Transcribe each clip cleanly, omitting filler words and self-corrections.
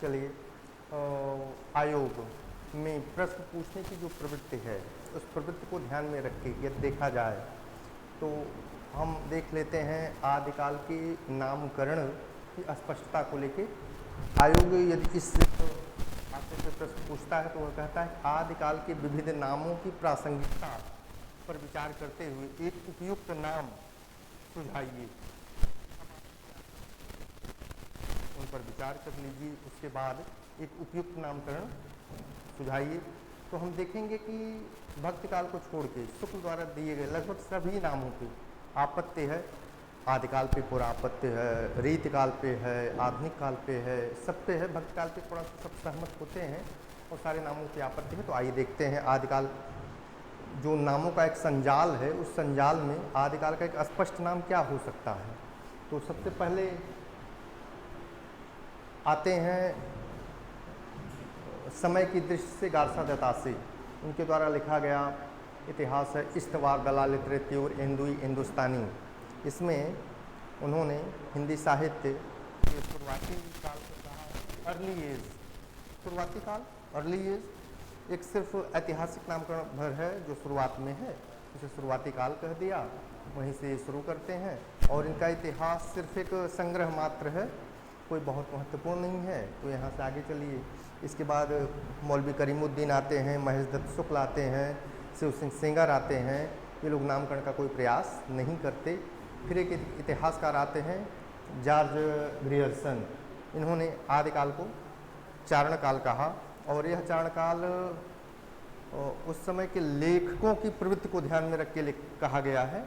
चलिए, आयोग में प्रश्न पूछने की जो प्रवृत्ति है उस प्रवृत्ति को ध्यान में रख के यदि देखा जाए तो हम देख लेते हैं आदिकाल के नामकरण की अस्पष्टता को लेके आयोग यदि इस आशय से प्रश्न पूछता है तो वह कहता है आदिकाल के विविध नामों की प्रासंगिकता पर विचार करते हुए एक उपयुक्त नाम सुझाइए। उन पर विचार कर लीजिए, उसके बाद एक उपयुक्त नामकरण सुझाइए। तो हम देखेंगे कि भक्ति काल को छोड़ के शुक्ल द्वारा दिए गए लगभग सभी नामों पे आपत्ति है। आदिकाल पे पूरा आपत्ति है, रीति काल पे है, आधुनिक काल पे है, सब पे है। भक्ति काल पे थोड़ा सब सहमत होते हैं और सारे नामों की आपत्ति है। तो आइए देखते हैं आदिकाल जो नामों का एक संजाल है, उस संजाल में आदिकाल का एक स्पष्ट नाम क्या हो सकता है। तो सबसे पहले आते हैं समय की दृष्टि से गारसा दत्तासी, उनके द्वारा लिखा गया इतिहास है इस्तवार दलाल लिटरेच्योर हिंदुई हिंदुस्तानी। इसमें उन्होंने हिंदी साहित्य के शुरुआती काल को कहा अर्ली एज। शुरुआती काल अर्ली एज एक सिर्फ ऐतिहासिक नामकरण भर है जो शुरुआत में है, उसे शुरुआती काल कह दिया, वहीं से शुरू करते हैं। और इनका इतिहास सिर्फ एक संग्रह मात्र है, कोई बहुत महत्वपूर्ण नहीं है। तो यहाँ से आगे चलिए। इसके बाद मौलवी करीमुद्दीन आते हैं, महेश दत्त शुक्ल आते हैं, शिव सिंह सेंगर आते हैं। ये लोग नामकरण का कोई प्रयास नहीं करते। फिर एक इतिहासकार आते हैं जॉर्ज ग्रियर्सन, इन्होंने आदिकाल को चारण काल कहा। और यह चारण काल उस समय के लेखकों की प्रवृत्ति को ध्यान में रख के कहा गया है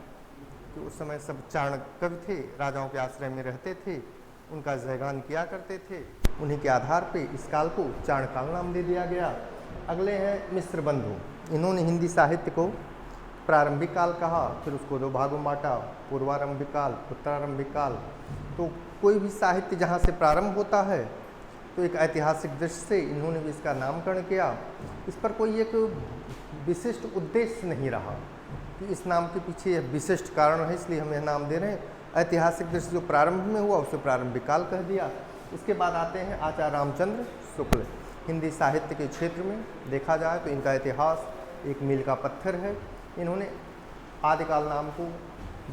कि उस समय सब चारण कवि थे, राजाओं के आश्रय में रहते थे, उनका जयगान किया करते थे। उन्हीं के आधार पे इस काल को चारण काल नाम दे दिया गया। अगले हैं मिश्र बंधु, इन्होंने हिंदी साहित्य को प्रारंभिक काल कहा, फिर उसको दो भागों में बांटा, पूर्वारंभिक काल, उत्तरारंभिक काल। तो कोई भी साहित्य जहाँ से प्रारंभ होता है तो एक ऐतिहासिक दृष्टि से इन्होंने भी इसका नामकरण किया। इस पर कोई एक विशिष्ट उद्देश्य नहीं रहा कि इस नाम के पीछे यह विशिष्ट कारण है इसलिए हम यह नाम दे रहे हैं। ऐतिहासिक दृष्टि जो प्रारंभ में हुआ उसे प्रारंभिक काल कह दिया। इसके बाद आते हैं आचार्य रामचंद्र शुक्ल। हिंदी साहित्य के क्षेत्र में देखा जाए तो इनका इतिहास एक मील का पत्थर है। इन्होंने आदिकाल नाम को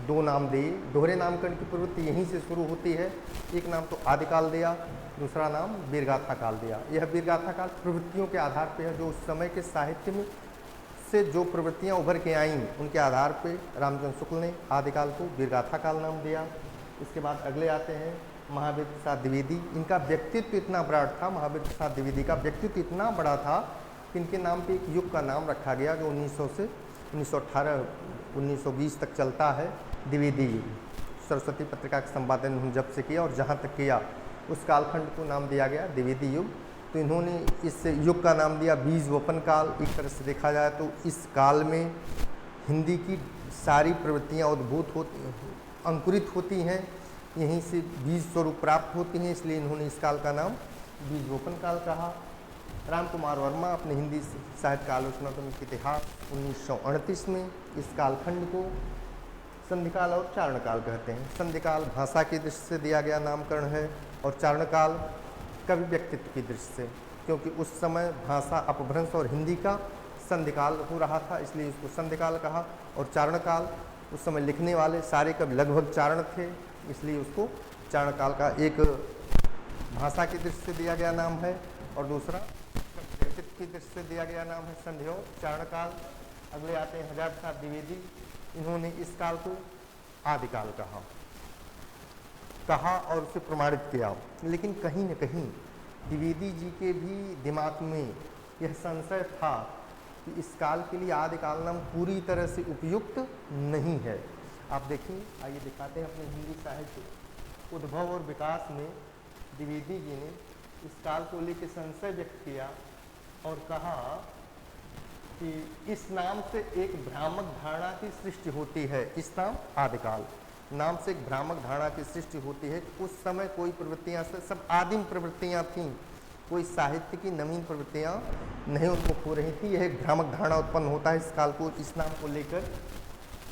दो नाम दिए, दोहरे नामकरण की प्रवृत्ति यहीं से शुरू होती है। एक नाम तो आदिकाल दिया, दूसरा नाम वीरगाथा काल दिया। यह वीरगाथा काल प्रवृत्तियों के आधार पर है, जो उस समय के साहित्य में से जो प्रवृत्तियाँ उभर के आईं उनके आधार पे रामचंद्र शुक्ल ने आदिकाल को वीरगाथा काल नाम दिया। इसके बाद अगले आते हैं महावीर प्रसाद द्विवेदी। इनका व्यक्तित्व इतना बड़ा था, महावीर प्रसाद द्विवेदी का व्यक्तित्व इतना बड़ा था कि इनके नाम पे एक युग का नाम रखा गया जो 1900 से 1918 1920 तक चलता है, द्विवेदी युग। सरस्वती पत्रिका का संपादन उन्होंने जब से किया और जहाँ तक किया उस कालखंड को नाम दिया गया द्विवेदी युग। तो इन्होंने इस युग का नाम दिया बीज वपन काल। एक तरह से देखा जाए तो इस काल में हिंदी की सारी प्रवृत्तियाँ उद्भूत होती अंकुरित होती हैं, यहीं से बीज स्वरूप प्राप्त होती हैं, इसलिए इन्होंने इस काल का नाम बीज वपन काल कहा। राम कुमार वर्मा अपने हिंदी साहित्य का आलोचनात्मक इतिहास 1938 में इस कालखंड को संधिकाल और चारणकाल कहते हैं। संधिकाल भाषा की दृष्टि से दिया गया नामकरण है और चारणकाल कवि व्यक्तित्व की दृष्टि से, क्योंकि उस समय भाषा अपभ्रंश और हिंदी का संधिकाल हो रहा था, इसलिए इसको संधिकाल कहा। और चारणकाल उस समय लिखने वाले सारे कवि लगभग चारण थे, इसलिए उसको चारणकाल का एक भाषा की दृष्टि से दिया गया नाम है और दूसरा व्यक्तित्व की दृष्टि से दिया गया नाम है संधि और चारणकाल। अगले आते हैं हजार प्रसाद द्विवेदी, इन्होंने इस काल को आदिकाल कहा और उसे प्रमाणित किया। लेकिन कहीं न कहीं द्विवेदी जी के भी दिमाग में यह संशय था कि इस काल के लिए आदिकाल नाम पूरी तरह से उपयुक्त नहीं है। आप देखिए, आइए दिखाते हैं अपने हिंदी साहित्य उद्भव और विकास में द्विवेदी जी ने इस काल को लेकर संशय व्यक्त किया और कहा कि इस नाम से एक भ्रामक धारणा की सृष्टि होती है। इस नाम आदिकाल नाम से एक भ्रामक धारणा की सृष्टि होती है। उस समय कोई प्रवृत्तियाँ से सब आदिम प्रवृत्तियाँ थीं, कोई साहित्य की नवीन प्रवृत्तियाँ नहीं उन्मुख हो रही थी। यह एक भ्रामक धारणा उत्पन्न होता है इस काल को, इस नाम को लेकर।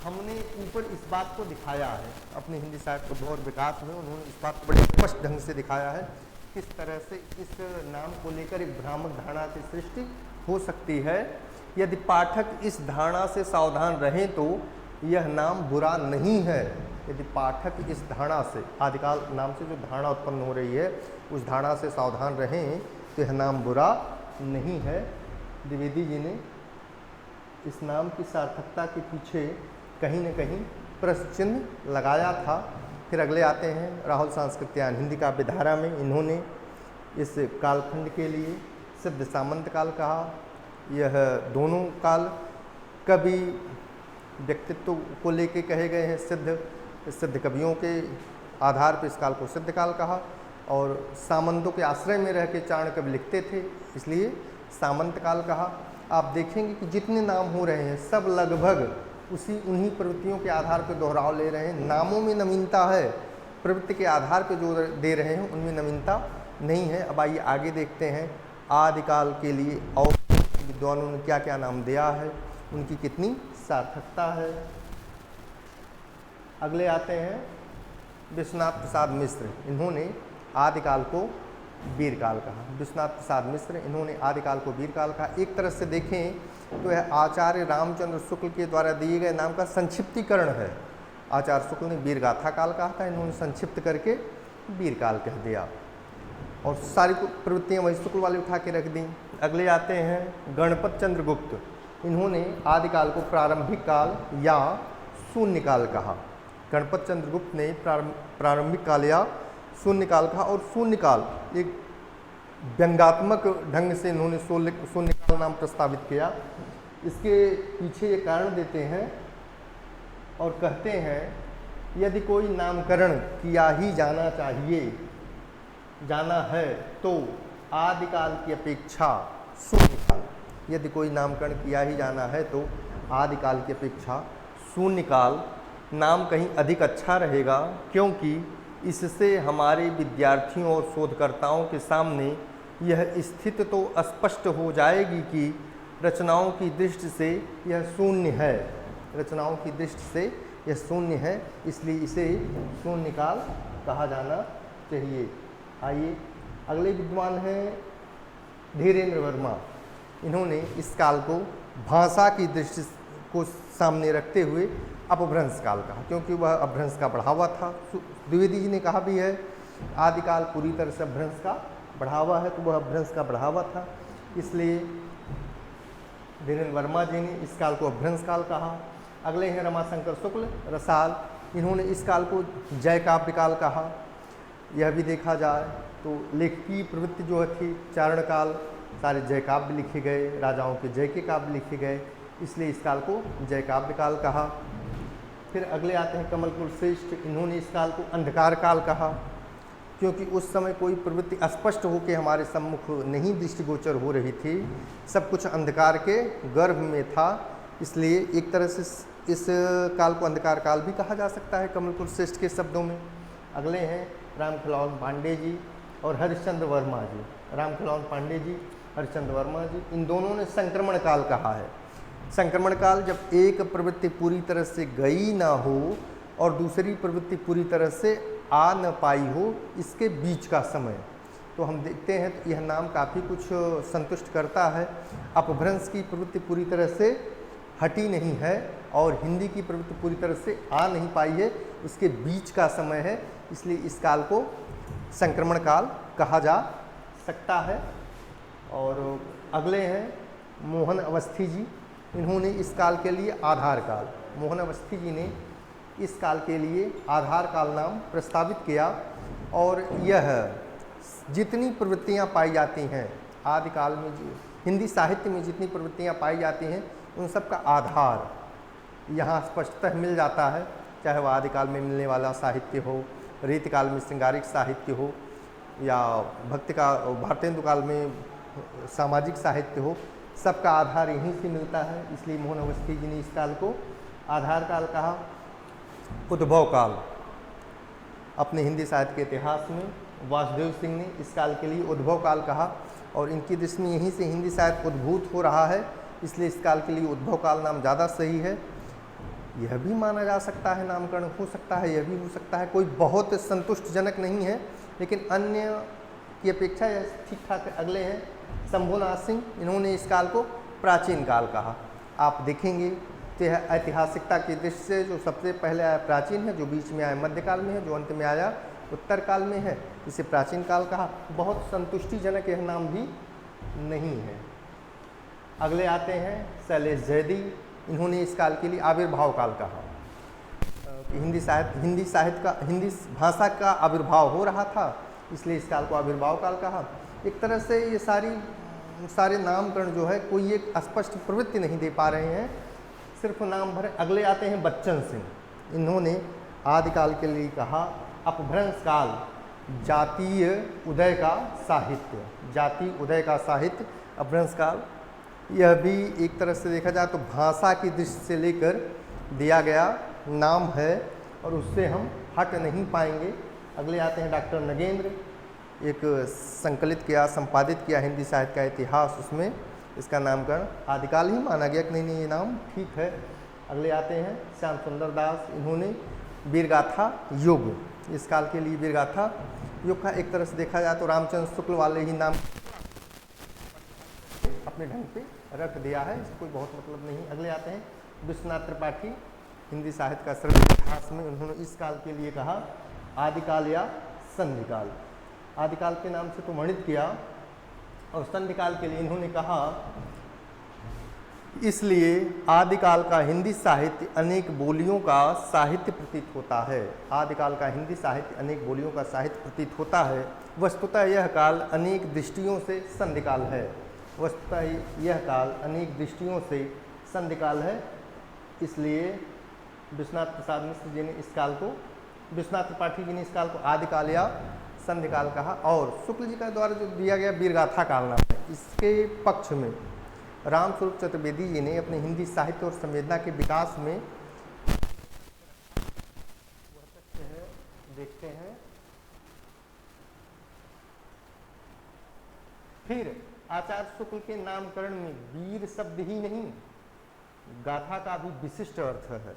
हमने ऊपर इस बात को दिखाया है अपने हिंदी साहित्य उद्भव और विकास में, उन्होंने इस बात को बड़े स्पष्ट ढंग से दिखाया है किस तरह से इस नाम को लेकर एक भ्रामक धारणा की सृष्टि हो सकती है। यदि पाठक इस धारणा से सावधान रहें तो यह नाम बुरा नहीं है। यदि पाठक इस धारणा से, आदिकाल नाम से जो धारणा उत्पन्न हो रही है, उस धारणा से सावधान रहें तो यह नाम बुरा नहीं है। द्विवेदी जी ने इस नाम की सार्थकता के पीछे कहीं न कहीं प्रश्न चिन्ह लगाया था। फिर अगले आते हैं राहुल सांस्कृत्यायन हिंदी काव्य धारा में। इन्होंने इस कालखंड के लिए सिद्ध सामंत काल कहा। यह दोनों काल कवि व्यक्तित्व को लेके कहे गए हैं। सिद्ध कवियों के आधार पर इस काल को सिद्ध काल कहा, और सामंतों के आश्रय में रह के चारण कवि लिखते थे, इसलिए सामंत काल कहा। आप देखेंगे कि जितने नाम हो रहे हैं सब लगभग उन्हीं प्रवृत्तियों के आधार पर दोहराव ले रहे हैं। नामों में नवीनता है, प्रवृत्ति के आधार पर जो दे रहे हैं उनमें नवीनता नहीं है। अब आइए आगे देखते हैं आदिकाल के लिए और विद्वानों ने क्या क्या नाम दिया है, उनकी कितनी सार्थकता है। अगले आते हैं विश्वनाथ प्रसाद मिश्र। इन्होंने आदिकाल को वीरकाल कहा। विश्वनाथ प्रसाद मिश्र, इन्होंने आदिकाल को वीरकाल कहा। एक तरह से देखें तो यह आचार्य रामचंद्र शुक्ल के द्वारा दिए गए नाम का संक्षिप्तीकरण है। आचार्य शुक्ल ने वीरगाथा काल कहा था, इन्होंने संक्षिप्त करके वीरकाल कह दिया, और सारी प्रवृत्तियाँ वही शुक्ल वाली उठा के रख दी। अगले आते हैं गणपत चंद्र गुप्त। इन्होंने आदिकाल को प्रारंभिक काल या शून्यकाल कहा। गणपत चंद्र गुप्त ने प्रारंभिक काल या शून्यकाल कहा, और शून्यकाल एक व्यंग्यात्मक ढंग से इन्होंने शून्यकाल नाम प्रस्तावित किया। इसके पीछे ये कारण देते हैं और कहते हैं, यदि कोई नामकरण किया ही जाना है तो आदिकाल की अपेक्षा शून्यकाल, यदि कोई नामकरण किया ही जाना है तो आदिकाल की अपेक्षा शून्यकाल नाम कहीं अधिक अच्छा रहेगा, क्योंकि इससे हमारे विद्यार्थियों और शोधकर्ताओं के सामने यह स्थिति तो स्पष्ट हो जाएगी कि रचनाओं की दृष्टि से यह शून्य है, रचनाओं की दृष्टि से यह शून्य है, इसलिए इसे शून्यकाल कहा जाना चाहिए। आइए अगले विद्वान हैं धीरेन्द्र वर्मा। इन्होंने इस काल को भाषा की दृष्टि को सामने रखते हुए अपभ्रंश काल कहा, क्योंकि वह अपभ्रंश का बढ़ावा था। द्विवेदी जी ने कहा भी है आदिकाल पूरी तरह से अपभ्रंश का बढ़ावा है, तो वह अपभ्रंश का बढ़ावा था, इसलिए धीरेन्द्र वर्मा जी ने इस काल को अपभ्रंश काल कहा। अगले हैं रमाशंकर शुक्ल रसाल। इन्होंने इस काल को जय काव्य काल कहा। यह भी देखा जाए तो लेखकीय प्रवृत्ति जो थी, चारण काल, सारे जय काव्य लिखे गए, राजाओं के जय के काव्य लिखे गए, इसलिए इस काल को जय काव्य काल कहा। फिर अगले आते हैं कमलकुल श्रेष्ठ। इन्होंने इस काल को अंधकार काल कहा, क्योंकि उस समय कोई प्रवृत्ति स्पष्ट होकर हमारे सम्मुख नहीं दृष्टिगोचर हो रही थी, सब कुछ अंधकार के गर्भ में था, इसलिए एक तरह से इस काल को अंधकार काल भी कहा जा सकता है कमलकुल श्रेष्ठ के शब्दों में। अगले हैं रामखिलौन पांडे जी और हरिश्चंद्र वर्मा जी। रामखिलौन पांडे जी, हरिश्चंद्र वर्मा जी, इन दोनों ने संक्रमण काल कहा है। संक्रमण काल जब एक प्रवृत्ति पूरी तरह से गई ना हो और दूसरी प्रवृत्ति पूरी तरह से आ न पाई हो, इसके बीच का समय। तो हम देखते हैं तो यह नाम काफ़ी कुछ संतुष्ट करता है। अपभ्रंश की प्रवृत्ति पूरी तरह से हटी नहीं है और हिंदी की प्रवृत्ति पूरी तरह से आ नहीं पाई है, इसके बीच का समय है, इसलिए इस काल को संक्रमण काल कहा जा सकता है। और अगले हैं मोहन अवस्थी जी। इन्होंने इस काल के लिए आधार काल, मोहन अवस्थी जी ने इस काल के लिए आधार काल नाम प्रस्तावित किया, और यह जितनी प्रवृत्तियां पाई जाती हैं आदिकाल में, हिंदी साहित्य में जितनी प्रवृत्तियां पाई जाती हैं उन सब का आधार यहाँ स्पष्टतः मिल जाता है, चाहे वह आदिकाल में मिलने वाला साहित्य हो, रीतिकाल में श्रृंगारिक साहित्य हो, या भक्ति का भारतेंदु काल में सामाजिक साहित्य हो, सबका आधार यहीं से मिलता है, इसलिए मोहन अवस्थी जी ने इस काल को आधार काल कहा। उद्भव काल, अपने हिंदी साहित्य के इतिहास में वासुदेव सिंह ने इस काल के लिए उद्भव काल कहा, और इनकी दृष्टि में यहीं से हिंदी साहित्य उद्भूत हो रहा है, इसलिए इस काल के लिए उद्भव काल नाम ज़्यादा सही है। यह भी माना जा सकता है, नामकरण हो सकता है, यह भी हो सकता है, कोई बहुत संतुष्टजनक नहीं है, लेकिन अन्य की अपेक्षा यह ठीक ठाक अगले हैं। शंभुनाथ सिंह, इन्होंने इस काल को प्राचीन काल कहा। आप देखेंगे तो यह ऐतिहासिकता की दृष्टि से जो सबसे पहले आया प्राचीन है, जो बीच में आया मध्यकाल में है, जो अंत में आया उत्तर काल में है, इसे प्राचीन काल कहा। बहुत संतुष्टिजनक यह नाम भी नहीं है। अगले आते हैं शैलेश जैदी, इन्होंने इस काल के लिए आविर्भाव काल कहा कि हिंदी भाषा का आविर्भाव हो रहा था, इसलिए इस काल को आविर्भाव काल कहा। एक तरह से ये सारे नामकरण जो है कोई एक स्पष्ट प्रवृत्ति नहीं दे पा रहे हैं, सिर्फ नाम भर। अगले आते हैं बच्चन सिंह, इन्होंने आदिकाल के लिए कहा अपभ्रंश काल, जातीय उदय का साहित्य, जाति उदय का साहित्य अपभ्रंश काल। यह भी एक तरह से देखा जाए तो भाषा की दृष्टि से लेकर दिया गया नाम है और उससे हम हट नहीं पाएंगे। अगले आते हैं डॉक्टर नगेंद्र, एक संकलित किया, संपादित किया हिंदी साहित्य का इतिहास, उसमें इसका नामकरण आदिकाल ही माना गया कि नहीं ये नाम ठीक है। अगले आते हैं श्याम सुंदर दास, इन्होंने वीरगाथा युग, इस काल के लिए वीरगाथा युग का एक तरह से देखा जाए तो रामचंद्र शुक्ल वाले ही नाम अपने ढंग पे रख दिया है, इसको कोई बहुत मतलब नहीं। अगले आते हैं विश्वनाथ त्रिपाठी, हिंदी साहित्य का सरल इतिहास में उन्होंने इस काल के लिए कहा आदिकाल या संधिकाल। आदिकाल के नाम से तो वर्णित किया और संधिकाल के लिए इन्होंने कहा इसलिए आदिकाल का हिंदी साहित्य अनेक बोलियों का साहित्य प्रतीत होता है। आदिकाल का हिंदी साहित्य अनेक बोलियों का साहित्य प्रतीत होता है। वस्तुतः यह काल अनेक दृष्टियों से संधिकाल है। वस्तुतः यह काल अनेक दृष्टियों से संधिकाल है। इसलिए विश्वनाथ प्रसाद मिश्र जी ने इस काल को, विश्वनाथ त्रिपाठी जी ने इस काल को आदिकाल या संधिकाल कहा। और शुक्ल जी का द्वारा जो दिया गया वीरगाथा काल नाम है, इसके पक्ष में रामस्वरूप चतुर्वेदी जी ने अपने हिंदी साहित्य और संवेदना के विकास में देखते हैं। फिर आचार्य शुक्ल के नामकरण में वीर शब्द ही नहीं, गाथा का भी विशिष्ट अर्थ है।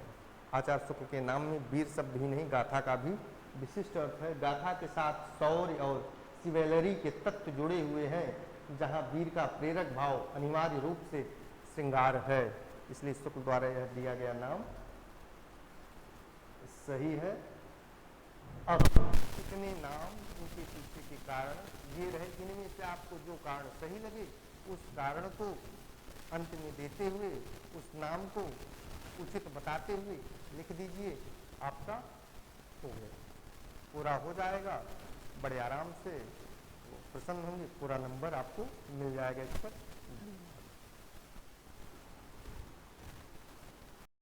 आचार्य शुक्ल के नाम में वीर शब्द ही नहीं, गाथा का भी विशिष्ट अर्थ है। गाथा के साथ शौर्य और शिवैलरी के तत्व जुड़े हुए हैं, जहाँ वीर का प्रेरक भाव अनिवार्य रूप से श्रृंगार है। इसलिए शुक्ल द्वारा यह दिया गया नाम सही है। अब इतने नाम, उनके पीछे के कारण ये रहे, इनमें से आपको जो कारण सही लगे उस कारण को अंत में देते हुए, उस नाम को उचित बताते हुए लिख दीजिए, आपका हो गया, पूरा हो जाएगा। बड़े आराम से प्रसन्न होंगे, पूरा नंबर आपको मिल जाएगा इस पर।